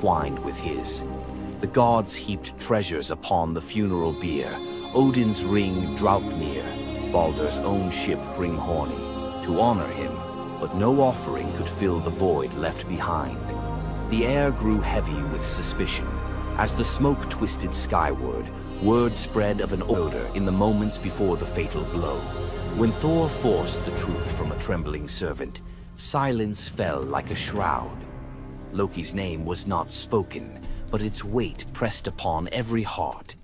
entwined with his. The gods heaped treasures upon the funeral bier, Odin's ring Draupnir, Baldur's own ship Hringhorni, to honor him, but no offering could fill the void left behind. The air grew heavy with suspicion. As the smoke twisted skyward, word spread of an odor in the moments before the fatal blow. When Thor forced the truth from a trembling servant, silence fell like a shroud. Loki's name was not spoken, but its weight pressed upon every heart.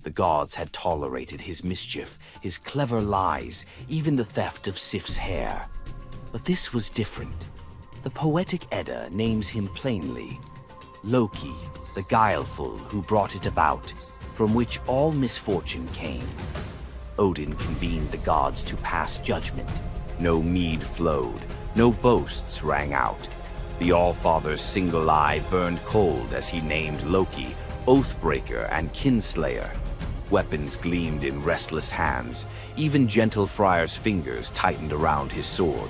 The gods had tolerated his mischief, his clever lies, even the theft of Sif's hair. But this was different. The poetic Edda names him plainly, Loki, the guileful who brought it about, from which all misfortune came. Odin convened the gods to pass judgment. No mead flowed, no boasts rang out. The All-Father's single eye burned cold as he named Loki Oathbreaker and Kinslayer. Weapons gleamed in restless hands. Even gentle Friar's fingers tightened around his sword.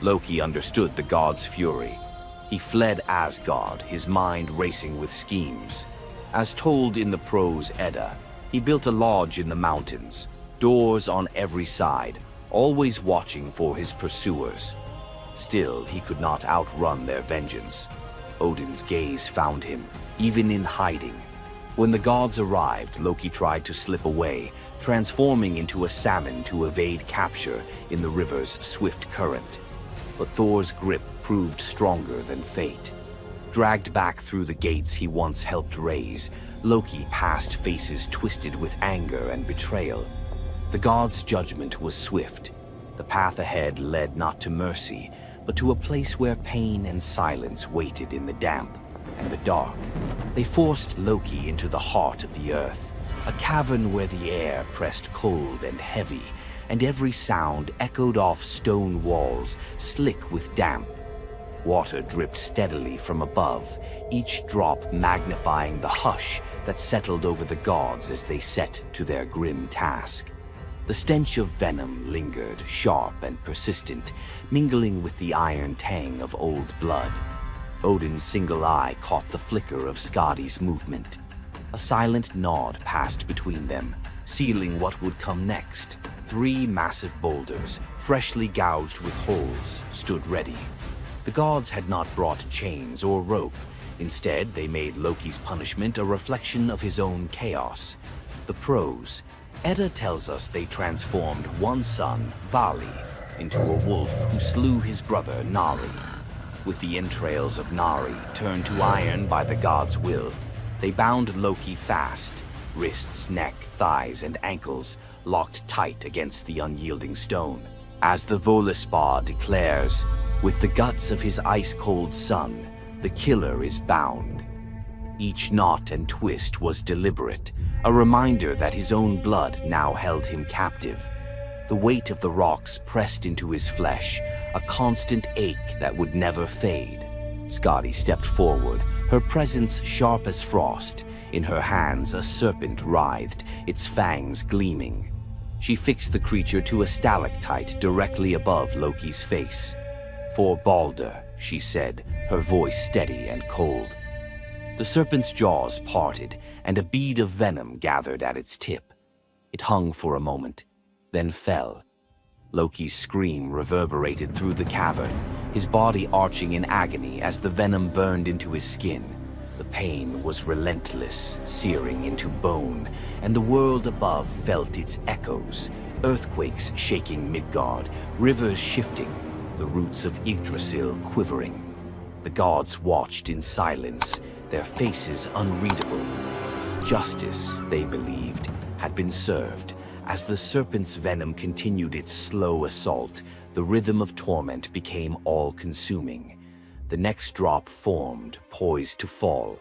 Loki understood the god's fury. He fled Asgard, his mind racing with schemes. As told in the prose Edda, he built a lodge in the mountains, doors on every side, always watching for his pursuers. Still, he could not outrun their vengeance. Odin's gaze found him, even in hiding. When the gods arrived, Loki tried to slip away, transforming into a salmon to evade capture in the river's swift current. But Thor's grip proved stronger than fate. Dragged back through the gates he once helped raise, Loki passed faces twisted with anger and betrayal. The gods' judgment was swift. The path ahead led not to mercy, but to a place where pain and silence waited in the damp and the dark. They forced Loki into the heart of the earth, a cavern where the air pressed cold and heavy, and every sound echoed off stone walls, slick with damp. Water dripped steadily from above, each drop magnifying the hush that settled over the gods as they set to their grim task. The stench of venom lingered, sharp and persistent, mingling with the iron tang of old blood. Odin's single eye caught the flicker of Skadi's movement. A silent nod passed between them, sealing what would come next. 3 massive boulders, freshly gouged with holes, stood ready. The gods had not brought chains or rope. Instead, they made Loki's punishment a reflection of his own chaos. The prose: Edda tells us they transformed one son, Vali, into a wolf who slew his brother, Nari. With the entrails of Nari turned to iron by the god's will, they bound Loki fast, wrists, neck, thighs, and ankles locked tight against the unyielding stone. As the Völuspá declares, with the guts of his ice-cold son, the killer is bound. Each knot and twist was deliberate, a reminder that his own blood now held him captive. The weight of the rocks pressed into his flesh, a constant ache that would never fade. Skadi stepped forward, her presence sharp as frost. In her hands, a serpent writhed, its fangs gleaming. She fixed the creature to a stalactite directly above Loki's face. "For Balder," she said, her voice steady and cold. The serpent's jaws parted, and a bead of venom gathered at its tip. It hung for a moment, then fell. Loki's scream reverberated through the cavern, his body arching in agony as the venom burned into his skin. The pain was relentless, searing into bone, and the world above felt its echoes, earthquakes shaking Midgard, rivers shifting, the roots of Yggdrasil quivering. The gods watched in silence, their faces unreadable. Justice, they believed, had been served. As the serpent's venom continued its slow assault, the rhythm of torment became all-consuming. The next drop formed, poised to fall.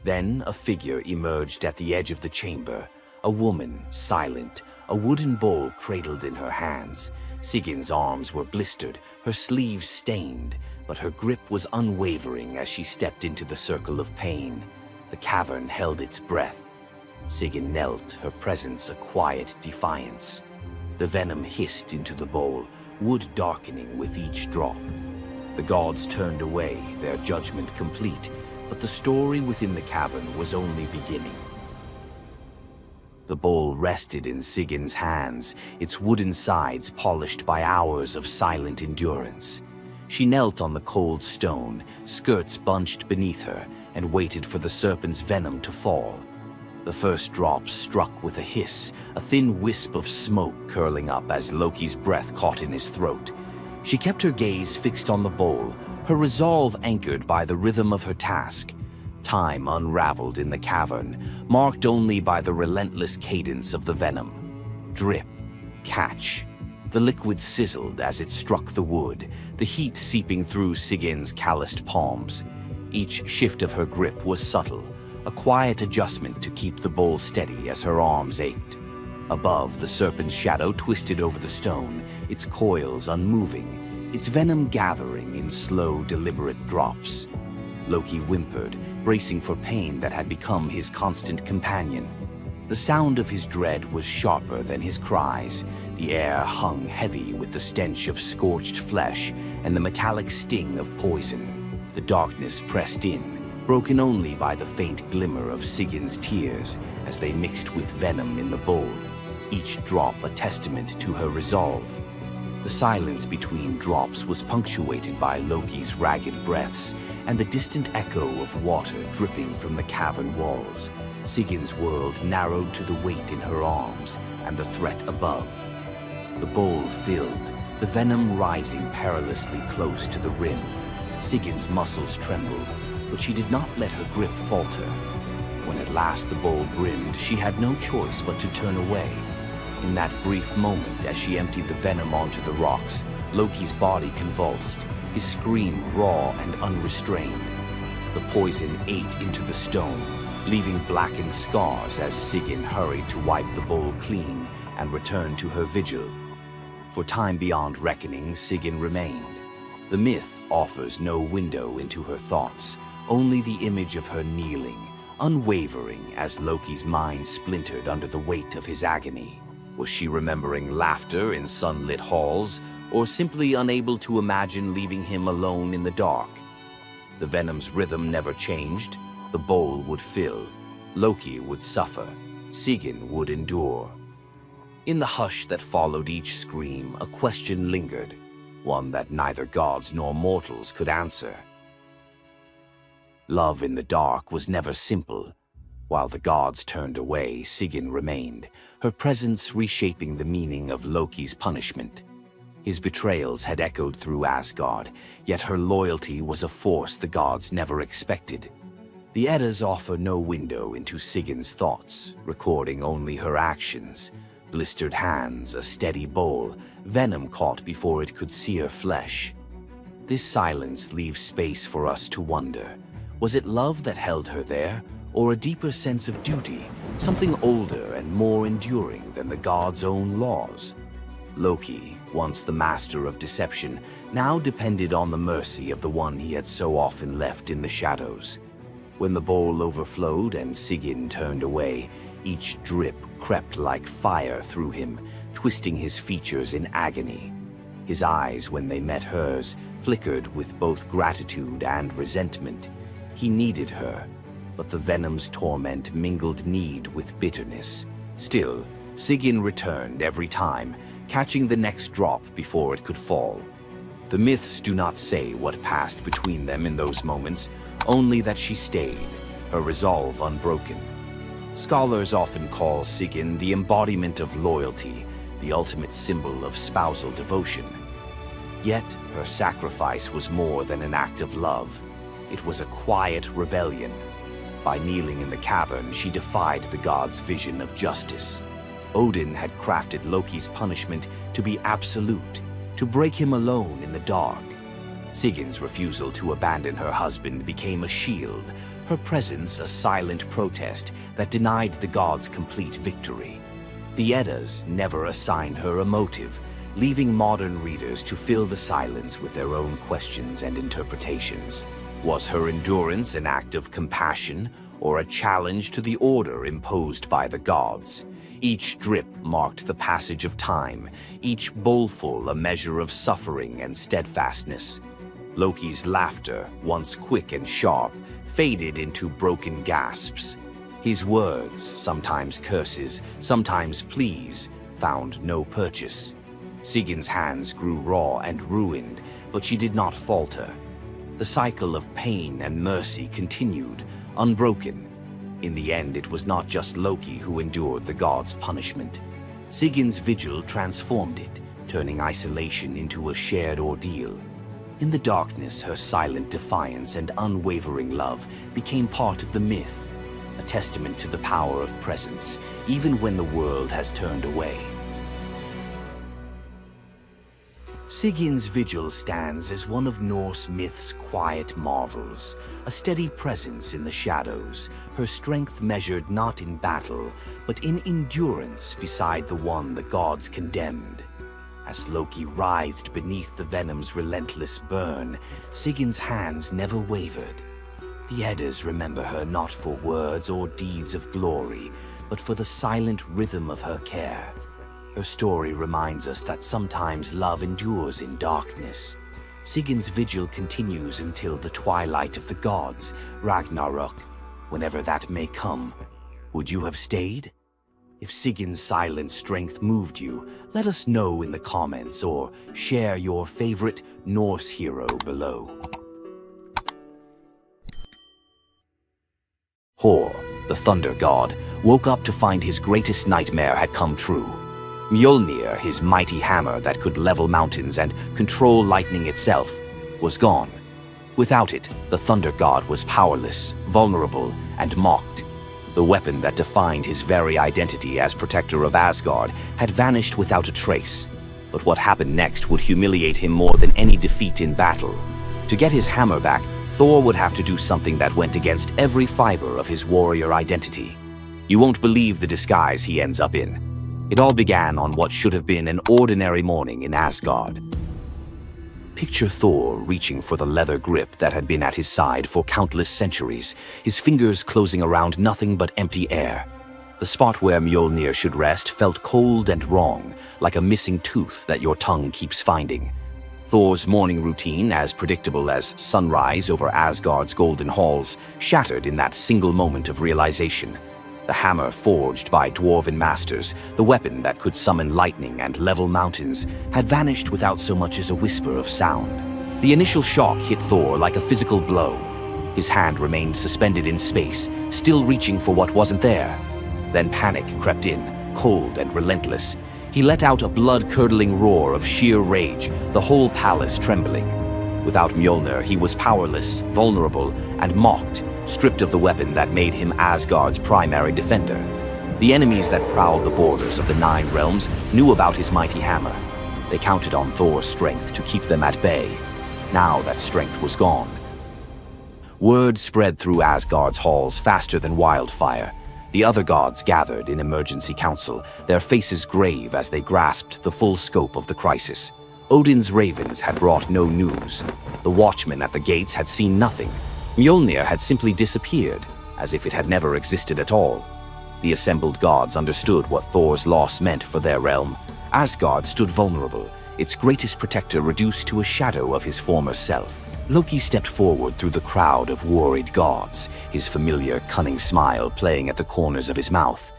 Then a figure emerged at the edge of the chamber, a woman, silent, a wooden bowl cradled in her hands. Sigin's arms were blistered, her sleeves stained, but her grip was unwavering as she stepped into the circle of pain. The cavern held its breath. Sigyn knelt, her presence a quiet defiance. The venom hissed into the bowl, wood darkening with each drop. The gods turned away, their judgment complete, but the story within the cavern was only beginning. The bowl rested in Sigin's hands, its wooden sides polished by hours of silent endurance. She knelt on the cold stone, skirts bunched beneath her, and waited for the serpent's venom to fall. The first drops struck with a hiss, a thin wisp of smoke curling up as Loki's breath caught in his throat. She kept her gaze fixed on the bowl, her resolve anchored by the rhythm of her task. Time unraveled in the cavern, marked only by the relentless cadence of the venom. Drip, catch. The liquid sizzled as it struck the wood, the heat seeping through Sigin's calloused palms. Each shift of her grip was subtle, a quiet adjustment to keep the bowl steady as her arms ached. Above, the serpent's shadow twisted over the stone, its coils unmoving, its venom gathering in slow, deliberate drops. Loki whimpered, bracing for pain that had become his constant companion. The sound of his dread was sharper than his cries. The air hung heavy with the stench of scorched flesh and the metallic sting of poison. The darkness pressed in, broken only by the faint glimmer of Sigin's tears as they mixed with venom in the bowl, each drop a testament to her resolve. The silence between drops was punctuated by Loki's ragged breaths and the distant echo of water dripping from the cavern walls. Sigin's world narrowed to the weight in her arms and the threat above. The bowl filled, the venom rising perilously close to the rim. Sigin's muscles trembled, but she did not let her grip falter. When at last the bowl brimmed, she had no choice but to turn away. In that brief moment, as she emptied the venom onto the rocks, Loki's body convulsed, his scream raw and unrestrained. The poison ate into the stone, leaving blackened scars as Sigyn hurried to wipe the bowl clean and return to her vigil. For time beyond reckoning, Sigyn remained. The myth offers no window into her thoughts, only the image of her kneeling, unwavering as Loki's mind splintered under the weight of his agony. Was she remembering laughter in sunlit halls, or simply unable to imagine leaving him alone in the dark? The venom's rhythm never changed. The bowl would fill. Loki would suffer. Sigyn would endure. In the hush that followed each scream, a question lingered, one that neither gods nor mortals could answer. Love in the dark was never simple. While the gods turned away, Sigyn remained, her presence reshaping the meaning of Loki's punishment. His betrayals had echoed through Asgard, yet her loyalty was a force the gods never expected. The Eddas offer no window into Sigyn's thoughts, recording only her actions. Blistered hands, a steady bowl, venom caught before it could sear flesh. This silence leaves space for us to wonder. Was it love that held her there, or a deeper sense of duty, something older and more enduring than the gods' own laws? Loki, once the master of deception, now depended on the mercy of the one he had so often left in the shadows. When the bowl overflowed and Sigyn turned away, each drip crept like fire through him, twisting his features in agony. His eyes, when they met hers, flickered with both gratitude and resentment. He needed her, but the venom's torment mingled need with bitterness. Still, Sigyn returned every time, catching the next drop before it could fall. The myths do not say what passed between them in those moments, only that she stayed, her resolve unbroken. Scholars often call Sigyn the embodiment of loyalty, the ultimate symbol of spousal devotion. Yet, her sacrifice was more than an act of love. It was a quiet rebellion. By kneeling in the cavern, she defied the gods' vision of justice. Odin had crafted Loki's punishment to be absolute, to break him alone in the dark. Sigyn's refusal to abandon her husband became a shield, her presence a silent protest that denied the gods complete victory. The Eddas never assign her a motive, leaving modern readers to fill the silence with their own questions and interpretations. Was her endurance an act of compassion, or a challenge to the order imposed by the gods? Each drip marked the passage of time, each bowlful a measure of suffering and steadfastness. Loki's laughter, once quick and sharp, faded into broken gasps. His words, sometimes curses, sometimes pleas, found no purchase. Sigin's hands grew raw and ruined, but she did not falter. The cycle of pain and mercy continued, unbroken. In the end, it was not just Loki who endured the god's punishment. Sigin's vigil transformed it, turning isolation into a shared ordeal. In the darkness, her silent defiance and unwavering love became part of the myth, a testament to the power of presence, even when the world has turned away. Sigin's vigil stands as one of Norse myth's quiet marvels, a steady presence in the shadows, her strength measured not in battle, but in endurance beside the one the gods condemned. As Loki writhed beneath the venom's relentless burn, Sigin's hands never wavered. The Eddas remember her not for words or deeds of glory, but for the silent rhythm of her care. Her story reminds us that sometimes love endures in darkness. Sigin's vigil continues until the twilight of the gods, Ragnarok, whenever that may come. Would you have stayed? If Sigin's silent strength moved you, let us know in the comments or share your favorite Norse hero below. Thor, the thunder god, woke up to find his greatest nightmare had come true. Mjolnir, his mighty hammer that could level mountains and control lightning itself, was gone. Without it, the thunder god was powerless, vulnerable, and mocked. The weapon that defined his very identity as protector of Asgard had vanished without a trace. But what happened next would humiliate him more than any defeat in battle. To get his hammer back, Thor would have to do something that went against every fiber of his warrior identity. You won't believe the disguise he ends up in. It all began on what should have been an ordinary morning in Asgard. Picture Thor reaching for the leather grip that had been at his side for countless centuries, his fingers closing around nothing but empty air. The spot where Mjolnir should rest felt cold and wrong, like a missing tooth that your tongue keeps finding. Thor's morning routine, as predictable as sunrise over Asgard's golden halls, shattered in that single moment of realization. The hammer forged by dwarven masters, the weapon that could summon lightning and level mountains, had vanished without so much as a whisper of sound. The initial shock hit Thor like a physical blow. His hand remained suspended in space, still reaching for what wasn't there. Then panic crept in, cold and relentless. He let out a blood-curdling roar of sheer rage, the whole palace trembling. Without Mjolnir, he was powerless, vulnerable, and mocked, stripped of the weapon that made him Asgard's primary defender. The enemies that prowled the borders of the Nine Realms knew about his mighty hammer. They counted on Thor's strength to keep them at bay. Now that strength was gone. Word spread through Asgard's halls faster than wildfire. The other gods gathered in emergency council, their faces grave as they grasped the full scope of the crisis. Odin's ravens had brought no news. The watchmen at the gates had seen nothing. Mjolnir had simply disappeared, as if it had never existed at all. The assembled gods understood what Thor's loss meant for their realm. Asgard stood vulnerable, its greatest protector reduced to a shadow of his former self. Loki stepped forward through the crowd of worried gods, his familiar, cunning smile playing at the corners of his mouth.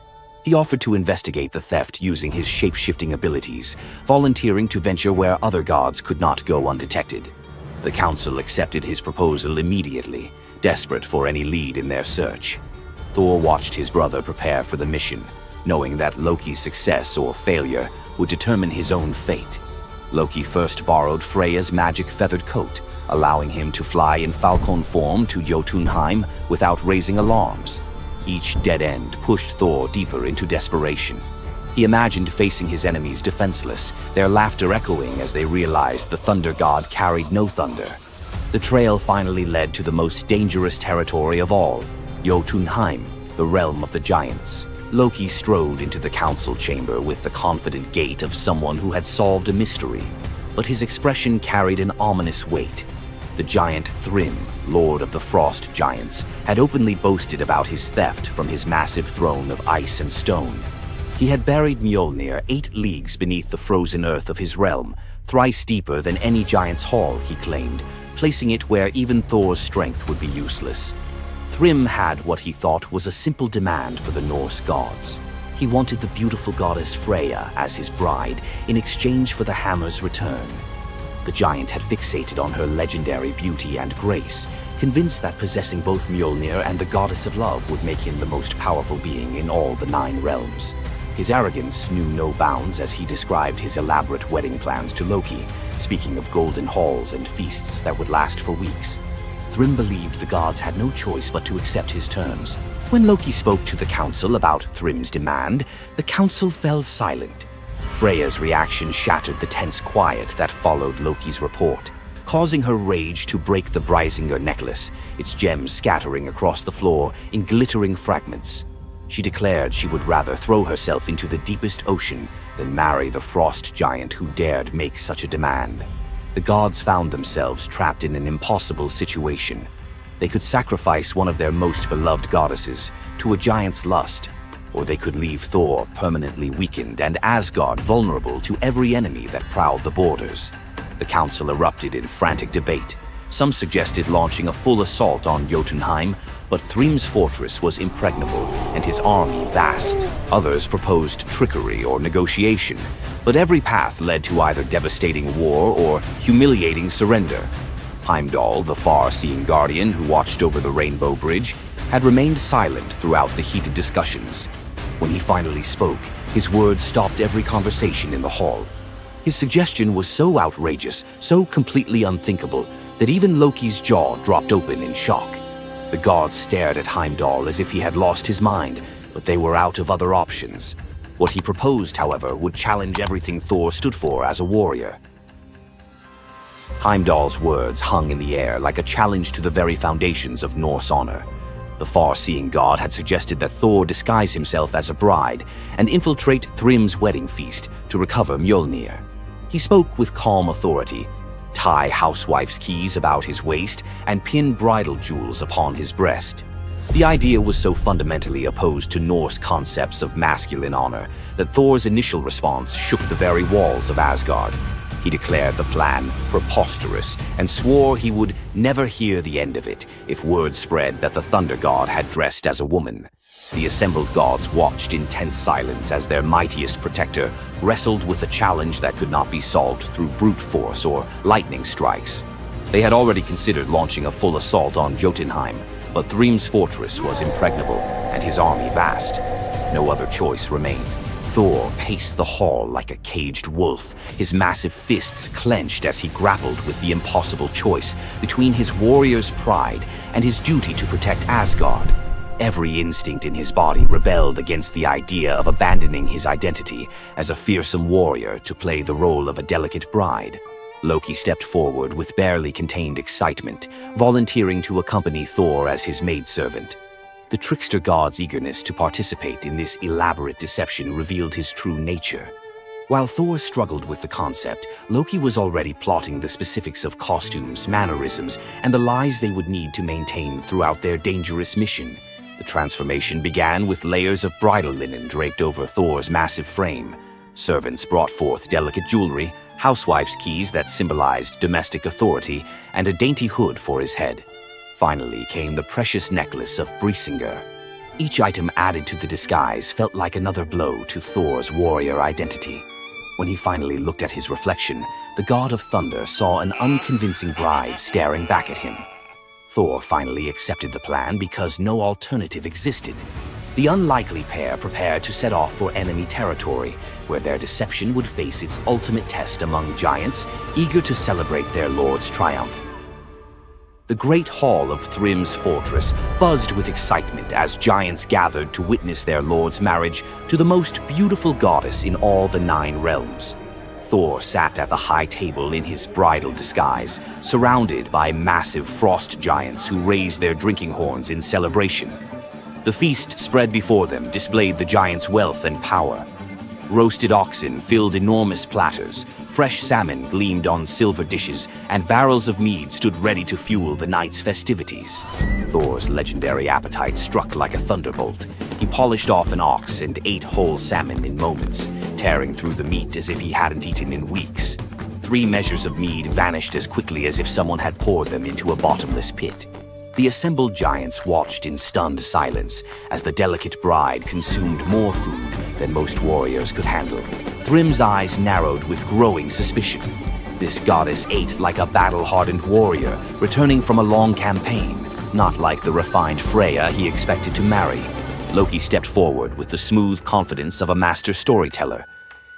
He offered to investigate the theft using his shape-shifting abilities, volunteering to venture where other gods could not go undetected. The council accepted his proposal immediately, desperate for any lead in their search. Thor watched his brother prepare for the mission, knowing that Loki's success or failure would determine his own fate. Loki first borrowed Freya's magic feathered coat, allowing him to fly in falcon form to Jotunheim without raising alarms. Each dead end pushed Thor deeper into desperation. He imagined facing his enemies defenseless, their laughter echoing as they realized the thunder god carried no thunder. The trail finally led to the most dangerous territory of all, Jotunheim, the realm of the giants. Loki strode into the council chamber with the confident gait of someone who had solved a mystery, but his expression carried an ominous weight. The giant Thrym, lord of the frost giants, had openly boasted about his theft from his massive throne of ice and stone. He had buried Mjolnir 8 leagues beneath the frozen earth of his realm, thrice deeper than any giant's hall, he claimed, placing it where even Thor's strength would be useless. Thrym had what he thought was a simple demand for the Norse gods. He wanted the beautiful goddess Freya as his bride in exchange for the hammer's return. The giant had fixated on her legendary beauty and grace, convinced that possessing both Mjolnir and the goddess of love would make him the most powerful being in all the 9 realms. His arrogance knew no bounds as he described his elaborate wedding plans to Loki, speaking of golden halls and feasts that would last for weeks. Thrym believed the gods had no choice but to accept his terms. When Loki spoke to the council about Thrym's demand, the council fell silent. Freya's reaction shattered the tense quiet that followed Loki's report, causing her rage to break the Brysinger necklace, its gems scattering across the floor in glittering fragments. She declared she would rather throw herself into the deepest ocean than marry the frost giant who dared make such a demand. The gods found themselves trapped in an impossible situation. They could sacrifice one of their most beloved goddesses to a giant's lust, or they could leave Thor permanently weakened and Asgard vulnerable to every enemy that prowled the borders. The council erupted in frantic debate. Some suggested launching a full assault on Jotunheim, but Thrym's fortress was impregnable and his army vast. Others proposed trickery or negotiation, but every path led to either devastating war or humiliating surrender. Heimdall, the far-seeing guardian who watched over the Rainbow Bridge, had remained silent throughout the heated discussions. When he finally spoke, his words stopped every conversation in the hall. His suggestion was so outrageous, so completely unthinkable, that even Loki's jaw dropped open in shock. The gods stared at Heimdall as if he had lost his mind, but they were out of other options. What he proposed, however, would challenge everything Thor stood for as a warrior. Heimdall's words hung in the air like a challenge to the very foundations of Norse honor. The far-seeing god had suggested that Thor disguise himself as a bride and infiltrate Thrym's wedding feast to recover Mjolnir. He spoke with calm authority, tie housewife's keys about his waist, and pin bridal jewels upon his breast. The idea was so fundamentally opposed to Norse concepts of masculine honor that Thor's initial response shook the very walls of Asgard. He declared the plan preposterous and swore he would never hear the end of it if word spread that the Thunder God had dressed as a woman. The assembled gods watched in tense silence as their mightiest protector wrestled with a challenge that could not be solved through brute force or lightning strikes. They had already considered launching a full assault on Jotunheim, but Thrym's fortress was impregnable and his army vast. No other choice remained. Thor paced the hall like a caged wolf, his massive fists clenched as he grappled with the impossible choice between his warrior's pride and his duty to protect Asgard. Every instinct in his body rebelled against the idea of abandoning his identity as a fearsome warrior to play the role of a delicate bride. Loki stepped forward with barely contained excitement, volunteering to accompany Thor as his maidservant. The trickster god's eagerness to participate in this elaborate deception revealed his true nature. While Thor struggled with the concept, Loki was already plotting the specifics of costumes, mannerisms, and the lies they would need to maintain throughout their dangerous mission. The transformation began with layers of bridal linen draped over Thor's massive frame. Servants brought forth delicate jewelry, housewife's keys that symbolized domestic authority, and a dainty hood for his head. Finally came the precious necklace of Brysinger. Each item added to the disguise felt like another blow to Thor's warrior identity. When he finally looked at his reflection, the god of thunder saw an unconvincing bride staring back at him. Thor finally accepted the plan because no alternative existed. The unlikely pair prepared to set off for enemy territory, where their deception would face its ultimate test among giants, eager to celebrate their lord's triumph. The great hall of Thrym's fortress buzzed with excitement as giants gathered to witness their lord's marriage to the most beautiful goddess in all the 9 realms. Thor sat at the high table in his bridal disguise, surrounded by massive frost giants who raised their drinking horns in celebration. The feast spread before them displayed the giants' wealth and power. Roasted oxen filled enormous platters, fresh salmon gleamed on silver dishes, and barrels of mead stood ready to fuel the night's festivities. Thor's legendary appetite struck like a thunderbolt. He polished off an ox and ate whole salmon in moments, tearing through the meat as if he hadn't eaten in weeks. 3 measures of mead vanished as quickly as if someone had poured them into a bottomless pit. The assembled giants watched in stunned silence as the delicate bride consumed more food than most warriors could handle. Thrym's eyes narrowed with growing suspicion. This goddess ate like a battle-hardened warrior, returning from a long campaign, not like the refined Freya he expected to marry. Loki stepped forward with the smooth confidence of a master storyteller.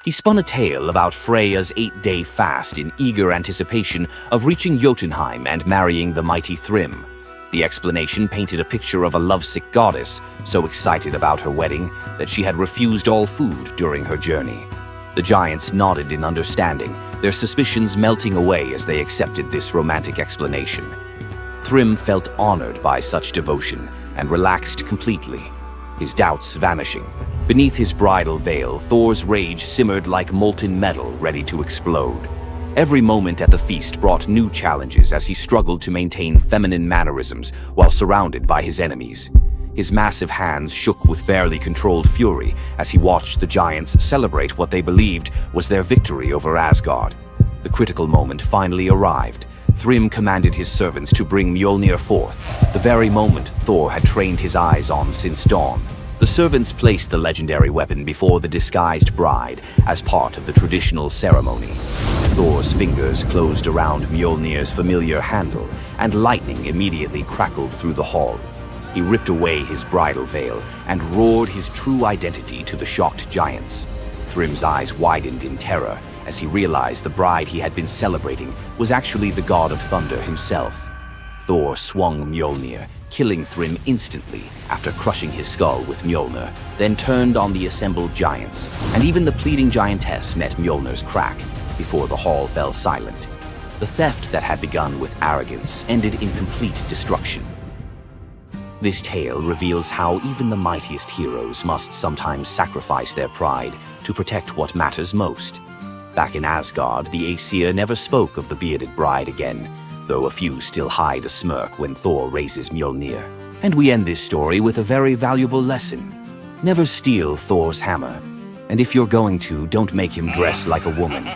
He spun a tale about Freya's 8-day fast in eager anticipation of reaching Jotunheim and marrying the mighty Thrym. The explanation painted a picture of a lovesick goddess, so excited about her wedding that she had refused all food during her journey. The giants nodded in understanding, their suspicions melting away as they accepted this romantic explanation. Thrym felt honored by such devotion and relaxed completely, his doubts vanishing. Beneath his bridal veil, Thor's rage simmered like molten metal ready to explode. Every moment at the feast brought new challenges as he struggled to maintain feminine mannerisms while surrounded by his enemies. His massive hands shook with barely controlled fury as he watched the giants celebrate what they believed was their victory over Asgard. The critical moment finally arrived. Thrym commanded his servants to bring Mjolnir forth, the very moment Thor had trained his eyes on since dawn. The servants placed the legendary weapon before the disguised bride as part of the traditional ceremony. Thor's fingers closed around Mjolnir's familiar handle, and lightning immediately crackled through the hall. He ripped away his bridal veil and roared his true identity to the shocked giants. Thrym's eyes widened in terror as he realized the bride he had been celebrating was actually the god of thunder himself. Thor swung Mjolnir, killing Thrym instantly after crushing his skull with Mjolnir, then turned on the assembled giants, and even the pleading giantess met Mjolnir's crack before the hall fell silent. The theft that had begun with arrogance ended in complete destruction. This tale reveals how even the mightiest heroes must sometimes sacrifice their pride to protect what matters most. Back in Asgard, the Aesir never spoke of the bearded bride again, though a few still hide a smirk when Thor raises Mjolnir. And we end this story with a very valuable lesson. Never steal Thor's hammer. And if you're going to, don't make him dress like a woman.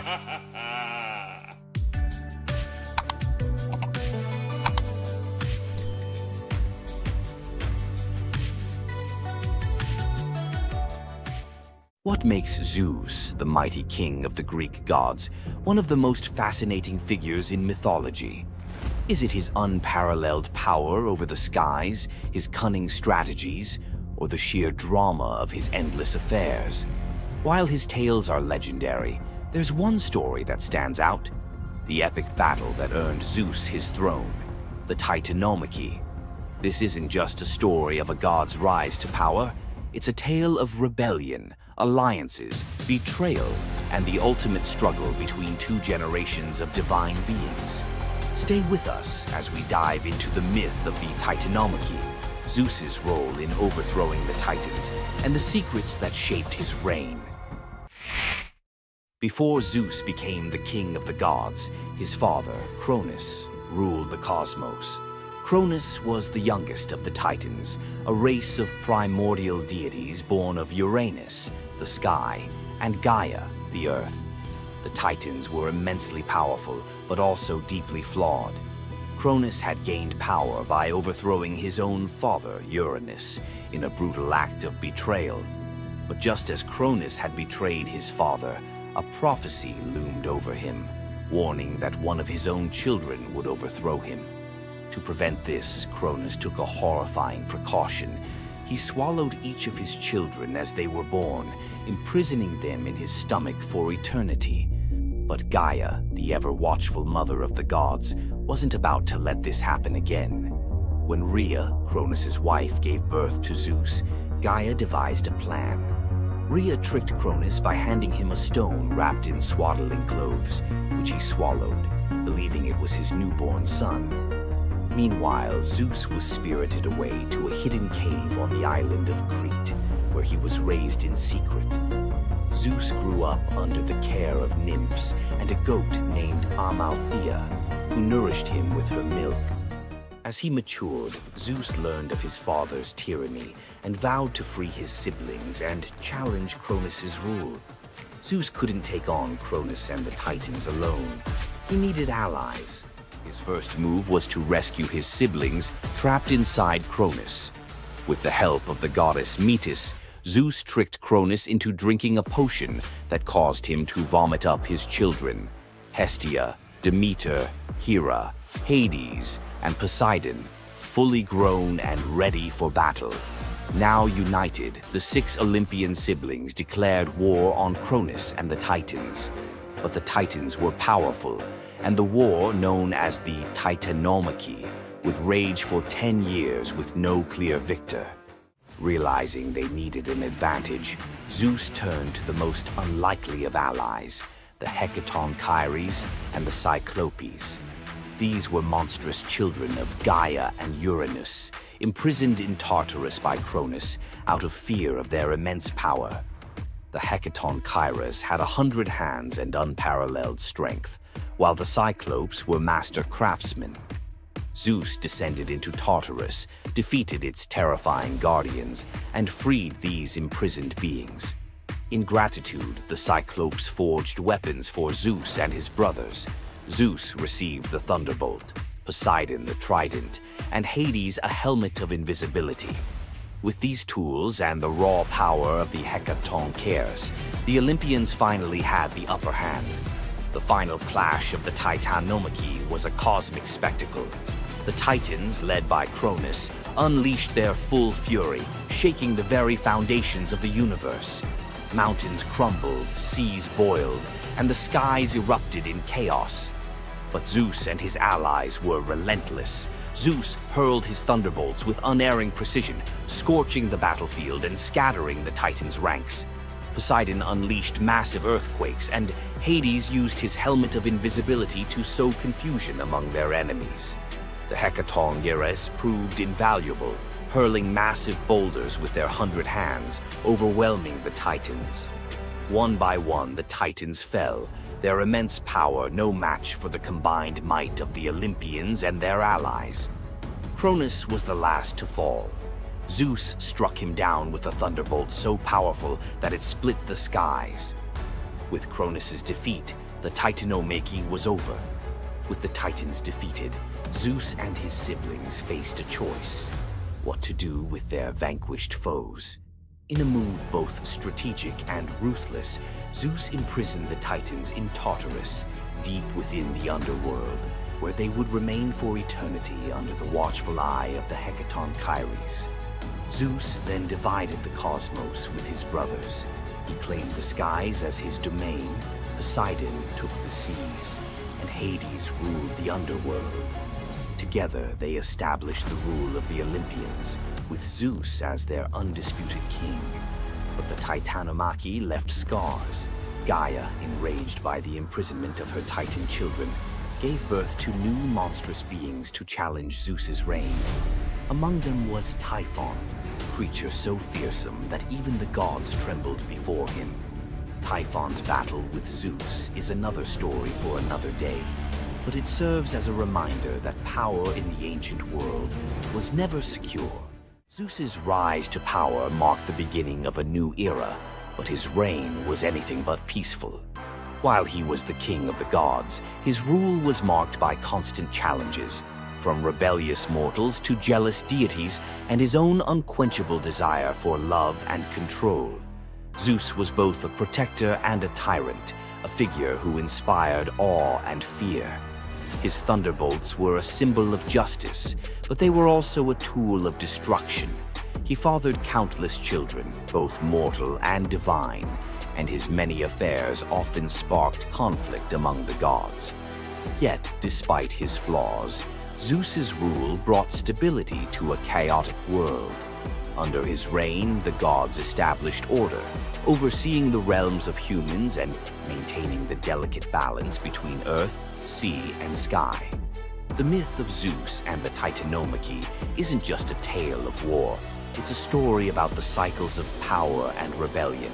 What makes Zeus, the mighty king of the Greek gods, one of the most fascinating figures in mythology? Is it his unparalleled power over the skies, his cunning strategies, or the sheer drama of his endless affairs? While his tales are legendary, there's one story that stands out: the epic battle that earned Zeus his throne, the Titanomachy. This isn't just a story of a god's rise to power, it's a tale of rebellion, alliances, betrayal, and the ultimate struggle between 2 generations of divine beings. Stay with us as we dive into the myth of the Titanomachy, Zeus's role in overthrowing the Titans, and the secrets that shaped his reign. Before Zeus became the king of the gods, his father, Cronus, ruled the cosmos. Cronus was the youngest of the Titans, a race of primordial deities born of Uranus, the sky, and Gaia, the earth. The Titans were immensely powerful, but also deeply flawed. Cronus had gained power by overthrowing his own father, Uranus, in a brutal act of betrayal. But just as Cronus had betrayed his father, a prophecy loomed over him, warning that one of his own children would overthrow him. To prevent this, Cronus took a horrifying precaution. He swallowed each of his children as they were born, imprisoning them in his stomach for eternity. But Gaia, the ever-watchful mother of the gods, wasn't about to let this happen again. When Rhea, Cronus's wife, gave birth to Zeus, Gaia devised a plan. Rhea tricked Cronus by handing him a stone wrapped in swaddling clothes, which he swallowed, believing it was his newborn son. Meanwhile, Zeus was spirited away to a hidden cave on the island of Crete, where he was raised in secret. Zeus grew up under the care of nymphs and a goat named Amalthea, who nourished him with her milk. As he matured, Zeus learned of his father's tyranny and vowed to free his siblings and challenge Cronus's rule. Zeus couldn't take on Cronus and the Titans alone. He needed allies. His first move was to rescue his siblings trapped inside Cronus. With the help of the goddess Metis, Zeus tricked Cronus into drinking a potion that caused him to vomit up his children, Hestia, Demeter, Hera, Hades, and Poseidon, fully grown and ready for battle. Now united, the 6 Olympian siblings declared war on Cronus and the Titans. But the Titans were powerful, and the war, known as the Titanomachy, would rage for 10 years with no clear victor. Realizing they needed an advantage, Zeus turned to the most unlikely of allies, the Hecatonchires and the Cyclopes. These were monstrous children of Gaia and Uranus, imprisoned in Tartarus by Cronus out of fear of their immense power. The Hecatonchires had 100 hands and unparalleled strength, while the Cyclopes were master craftsmen. Zeus descended into Tartarus, defeated its terrifying guardians, and freed these imprisoned beings. In gratitude, the Cyclopes forged weapons for Zeus and his brothers. Zeus received the thunderbolt, Poseidon the trident, and Hades a helmet of invisibility. With these tools and the raw power of the Hecatonchires, the Olympians finally had the upper hand. The final clash of the Titanomachy was a cosmic spectacle. The Titans, led by Cronus, unleashed their full fury, shaking the very foundations of the universe. Mountains crumbled, seas boiled, and the skies erupted in chaos. But Zeus and his allies were relentless. Zeus hurled his thunderbolts with unerring precision, scorching the battlefield and scattering the Titans' ranks. Poseidon unleashed massive earthquakes, and Hades used his helmet of invisibility to sow confusion among their enemies. The Hecatonchires proved invaluable, hurling massive boulders with their 100 hands, overwhelming the Titans. One by one, the Titans fell, their immense power no match for the combined might of the Olympians and their allies. Cronus was the last to fall. Zeus struck him down with a thunderbolt so powerful that it split the skies. With Cronus's defeat, the Titanomachy was over. With the Titans defeated, Zeus and his siblings faced a choice: what to do with their vanquished foes. In a move both strategic and ruthless, Zeus imprisoned the Titans in Tartarus, deep within the underworld, where they would remain for eternity under the watchful eye of the Hecatonchires. Zeus then divided the cosmos with his brothers. He claimed the skies as his domain, Poseidon took the seas, and Hades ruled the underworld. Together, they established the rule of the Olympians, with Zeus as their undisputed king. But the Titanomachy left scars. Gaia, enraged by the imprisonment of her Titan children, gave birth to new monstrous beings to challenge Zeus's reign. Among them was Typhon, a creature so fearsome that even the gods trembled before him. Typhon's battle with Zeus is another story for another day, but it serves as a reminder that power in the ancient world was never secure. Zeus's rise to power marked the beginning of a new era, but his reign was anything but peaceful. While he was the king of the gods, his rule was marked by constant challenges, from rebellious mortals to jealous deities and his own unquenchable desire for love and control. Zeus was both a protector and a tyrant, a figure who inspired awe and fear. His thunderbolts were a symbol of justice, but they were also a tool of destruction. He fathered countless children, both mortal and divine, and his many affairs often sparked conflict among the gods. Yet, despite his flaws, Zeus's rule brought stability to a chaotic world. Under his reign, the gods established order, overseeing the realms of humans and maintaining the delicate balance between earth, sea, and sky. The myth of Zeus and the Titanomachy isn't just a tale of war. It's a story about the cycles of power and rebellion.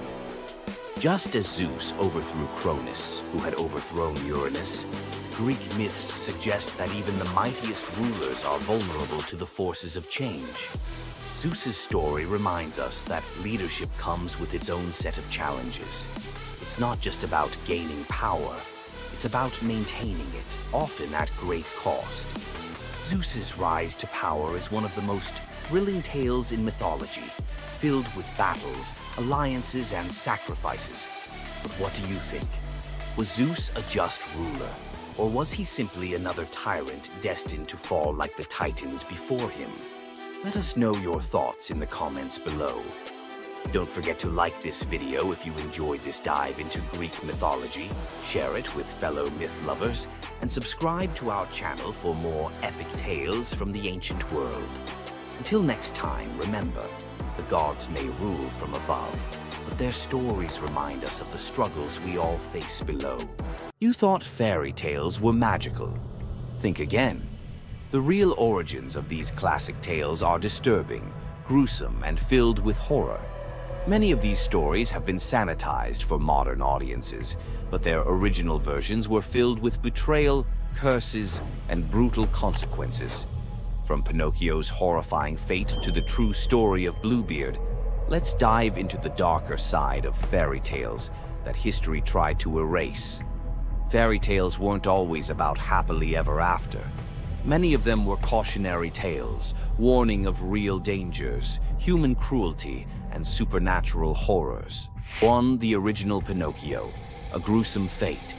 Just as Zeus overthrew Cronus, who had overthrown Uranus, Greek myths suggest that even the mightiest rulers are vulnerable to the forces of change. Zeus's story reminds us that leadership comes with its own set of challenges. It's not just about gaining power, it's about maintaining it, often at great cost. Zeus's rise to power is one of the most thrilling tales in mythology, filled with battles, alliances, and sacrifices. But what do you think? Was Zeus a just ruler, or was he simply another tyrant destined to fall like the Titans before him? Let us know your thoughts in the comments below. Don't forget to like this video if you enjoyed this dive into Greek mythology, share it with fellow myth lovers, and subscribe to our channel for more epic tales from the ancient world. Until next time, remember, the gods may rule from above, but their stories remind us of the struggles we all face below. You thought fairy tales were magical. Think again. The real origins of these classic tales are disturbing, gruesome, and filled with horror. Many of these stories have been sanitized for modern audiences, but their original versions were filled with betrayal, curses, and brutal consequences. From Pinocchio's horrifying fate to the true story of Bluebeard, let's dive into the darker side of fairy tales that history tried to erase. Fairy tales weren't always about happily ever after. Many of them were cautionary tales, warning of real dangers, human cruelty, and supernatural horrors. 1. The original Pinocchio, a gruesome fate.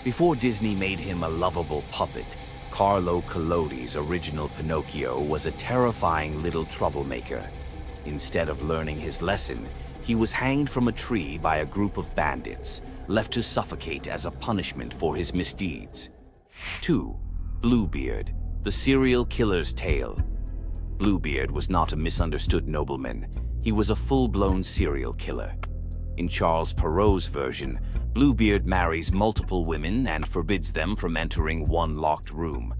Before Disney made him a lovable puppet, Carlo Collodi's original Pinocchio was a terrifying little troublemaker. Instead of learning his lesson, he was hanged from a tree by a group of bandits, left to suffocate as a punishment for his misdeeds. 2. Bluebeard, the serial killer's tale. Bluebeard was not a misunderstood nobleman. He was a full-blown serial killer. In Charles Perrault's version, Bluebeard marries multiple women and forbids them from entering one locked room.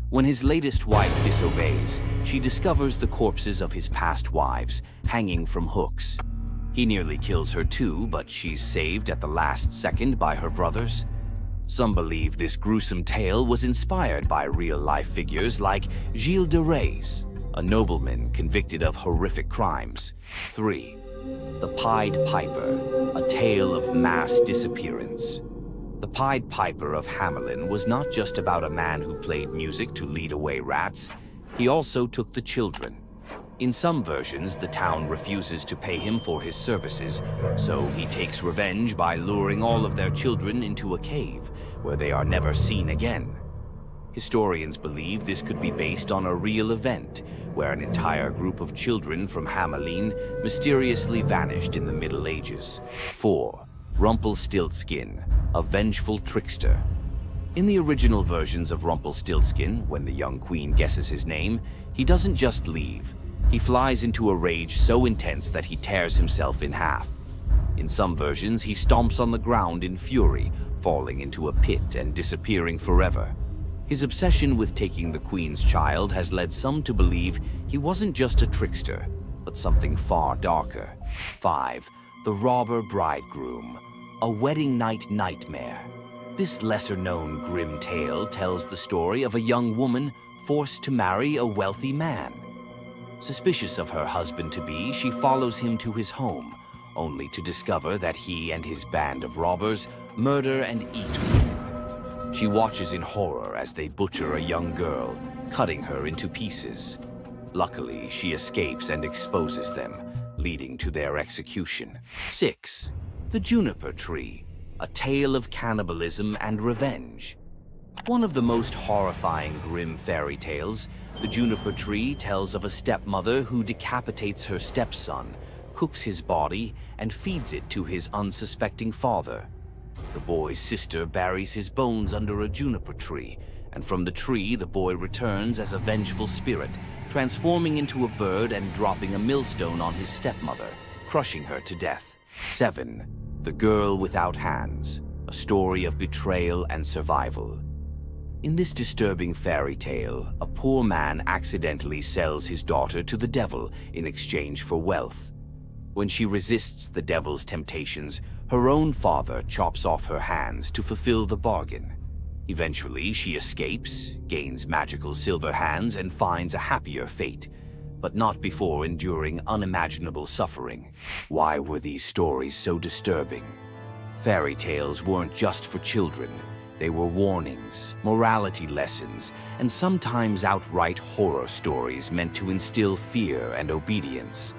When his latest wife disobeys, she discovers the corpses of his past wives hanging from hooks. He nearly kills her too, but she's saved at the last second by her brothers. Some believe this gruesome tale was inspired by real-life figures like Gilles de Rais, a nobleman convicted of horrific crimes. 3. The Pied Piper, a tale of mass disappearance. The Pied Piper of Hamelin was not just about a man who played music to lead away rats. He also took the children. In some versions, the town refuses to pay him for his services, so he takes revenge by luring all of their children into a cave, where they are never seen again. Historians believe this could be based on a real event, where an entire group of children from Hamelin mysteriously vanished in the Middle Ages. 4. Rumpelstiltskin, a vengeful trickster. In the original versions of Rumpelstiltskin, when the young queen guesses his name, he doesn't just leave. He flies into a rage so intense that he tears himself in half. In some versions, he stomps on the ground in fury, falling into a pit and disappearing forever. His obsession with taking the queen's child has led some to believe he wasn't just a trickster, but something far darker. 5. The Robber Bridegroom, a wedding night nightmare. This lesser-known grim tale tells the story of a young woman forced to marry a wealthy man. Suspicious of her husband-to-be, she follows him to his home, only to discover that he and his band of robbers murder and eat women. She watches in horror as they butcher a young girl, cutting her into pieces. Luckily, she escapes and exposes them, leading to their execution. 6. The Juniper Tree, a tale of cannibalism and revenge. One of the most horrifying grim fairy tales, The Juniper Tree tells of a stepmother who decapitates her stepson, cooks his body, and feeds it to his unsuspecting father. The boy's sister buries his bones under a juniper tree, and from the tree the boy returns as a vengeful spirit, transforming into a bird and dropping a millstone on his stepmother, crushing her to death. 7. The Girl Without Hands, a story of betrayal and survival. In this disturbing fairy tale, a poor man accidentally sells his daughter to the devil in exchange for wealth. When she resists the devil's temptations, her own father chops off her hands to fulfill the bargain. Eventually, she escapes, gains magical silver hands, and finds a happier fate, but not before enduring unimaginable suffering. Why were these stories so disturbing? Fairy tales weren't just for children. They were warnings, morality lessons, and sometimes outright horror stories meant to instill fear and obedience.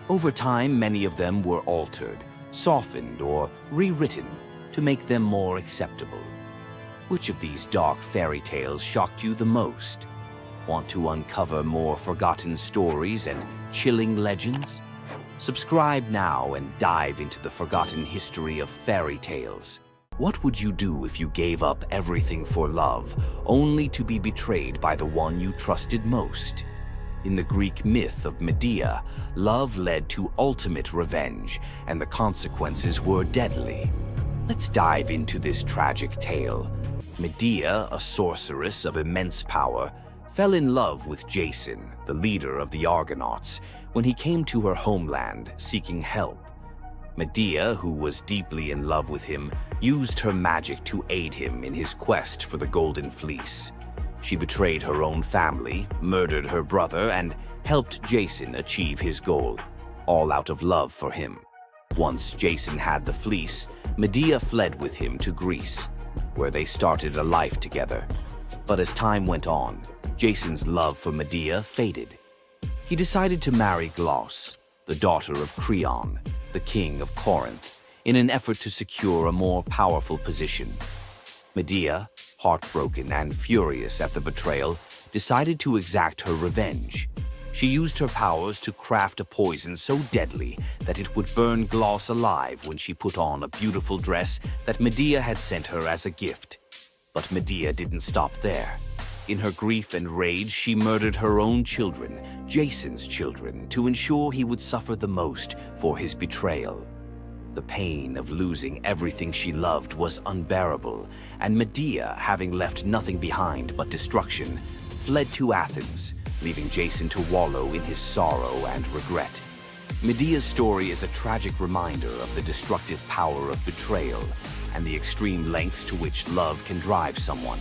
Over time, many of them were altered, softened, or rewritten to make them more acceptable. Which of these dark fairy tales shocked you the most? Want to uncover more forgotten stories and chilling legends? Subscribe now and dive into the forgotten history of fairy tales. What would you do if you gave up everything for love, only to be betrayed by the one you trusted most? In the Greek myth of Medea, love led to ultimate revenge, and the consequences were deadly. Let's dive into this tragic tale. Medea, a sorceress of immense power, fell in love with Jason, the leader of the Argonauts, when he came to her homeland seeking help. Medea, who was deeply in love with him, used her magic to aid him in his quest for the Golden Fleece. She betrayed her own family, murdered her brother, and helped Jason achieve his goal, all out of love for him. Once Jason had the fleece, Medea fled with him to Greece, where they started a life together. But as time went on, Jason's love for Medea faded. He decided to marry Glauce, the daughter of Creon, the king of Corinth, in an effort to secure a more powerful position. Medea, heartbroken and furious at the betrayal, decided to exact her revenge. She used her powers to craft a poison so deadly that it would burn Glauce alive when she put on a beautiful dress that Medea had sent her as a gift. But Medea didn't stop there. In her grief and rage, she murdered her own children, Jason's children, to ensure he would suffer the most for his betrayal. The pain of losing everything she loved was unbearable, and Medea, having left nothing behind but destruction, fled to Athens, leaving Jason to wallow in his sorrow and regret. Medea's story is a tragic reminder of the destructive power of betrayal and the extreme lengths to which love can drive someone.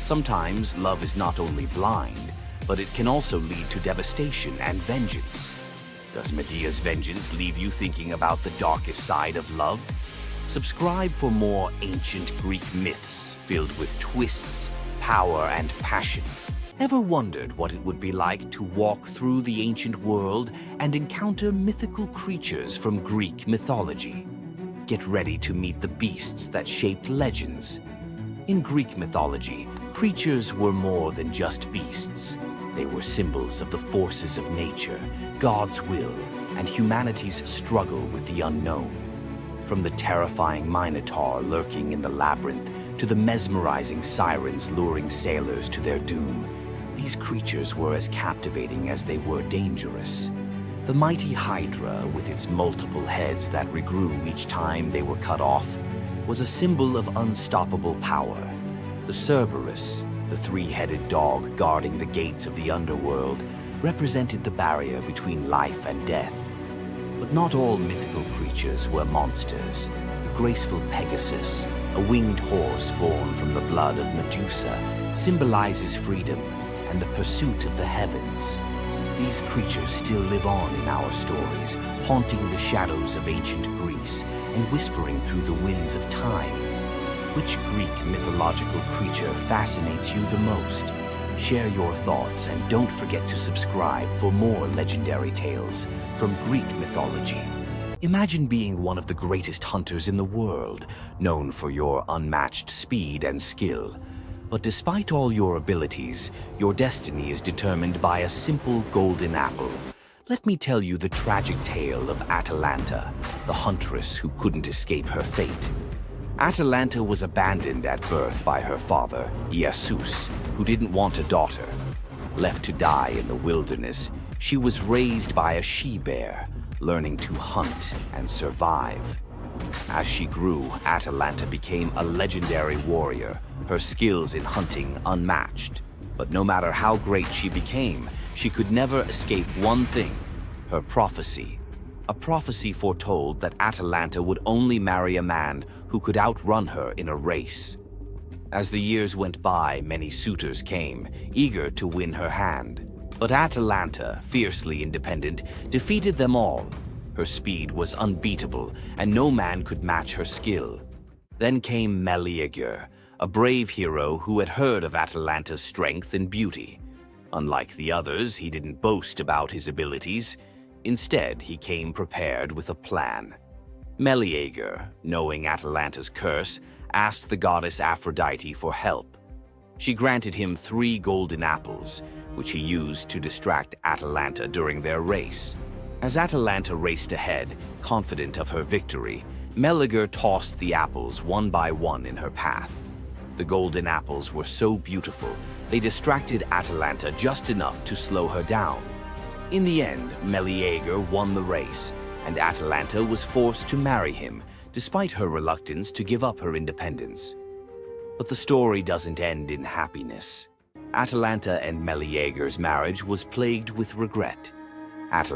Sometimes love is not only blind, but it can also lead to devastation and vengeance. Does Medea's vengeance leave you thinking about the darkest side of love? Subscribe for more ancient Greek myths filled with twists, power, and passion. Ever wondered what it would be like to walk through the ancient world and encounter mythical creatures from Greek mythology? Get ready to meet the beasts that shaped legends. In Greek mythology, creatures were more than just beasts. They were symbols of the forces of nature, God's will, and humanity's struggle with the unknown. From the terrifying Minotaur lurking in the labyrinth to the mesmerizing sirens luring sailors to their doom, these creatures were as captivating as they were dangerous. The mighty Hydra, with its multiple heads that regrew each time they were cut off, was a symbol of unstoppable power. The Cerberus, the three-headed dog guarding the gates of the underworld, represented the barrier between life and death. But not all mythical creatures were monsters. The graceful Pegasus, a winged horse born from the blood of Medusa, symbolizes freedom and the pursuit of the heavens. These creatures still live on in our stories, haunting the shadows of ancient Greece and whispering through the winds of time. Which Greek mythological creature fascinates you the most? Share your thoughts and don't forget to subscribe for more legendary tales from Greek mythology. Imagine being one of the greatest hunters in the world, known for your unmatched speed and skill. But despite all your abilities, your destiny is determined by a simple golden apple. Let me tell you the tragic tale of Atalanta, the huntress who couldn't escape her fate. Atalanta was abandoned at birth by her father, Zeus, who didn't want a daughter. Left to die in the wilderness, she was raised by a she-bear, learning to hunt and survive. As she grew, Atalanta became a legendary warrior, her skills in hunting unmatched. But no matter how great she became, she could never escape one thing: her prophecy. A prophecy foretold that Atalanta would only marry a man who could outrun her in a race. As the years went by, many suitors came, eager to win her hand. But Atalanta, fiercely independent, defeated them all. Her speed was unbeatable, and no man could match her skill. Then came Meleager, a brave hero who had heard of Atalanta's strength and beauty. Unlike the others, he didn't boast about his abilities. Instead, he came prepared with a plan. Meleager, knowing Atalanta's curse, asked the goddess Aphrodite for help. She granted him 3 golden apples, which he used to distract Atalanta during their race. As Atalanta raced ahead, confident of her victory, Meleager tossed the apples one by one in her path. The golden apples were so beautiful, they distracted Atalanta just enough to slow her down. In the end, Meleager won the race, and Atalanta was forced to marry him, despite her reluctance to give up her independence. But the story doesn't end in happiness. Atalanta and Meleager's marriage was plagued with regret. Atalanta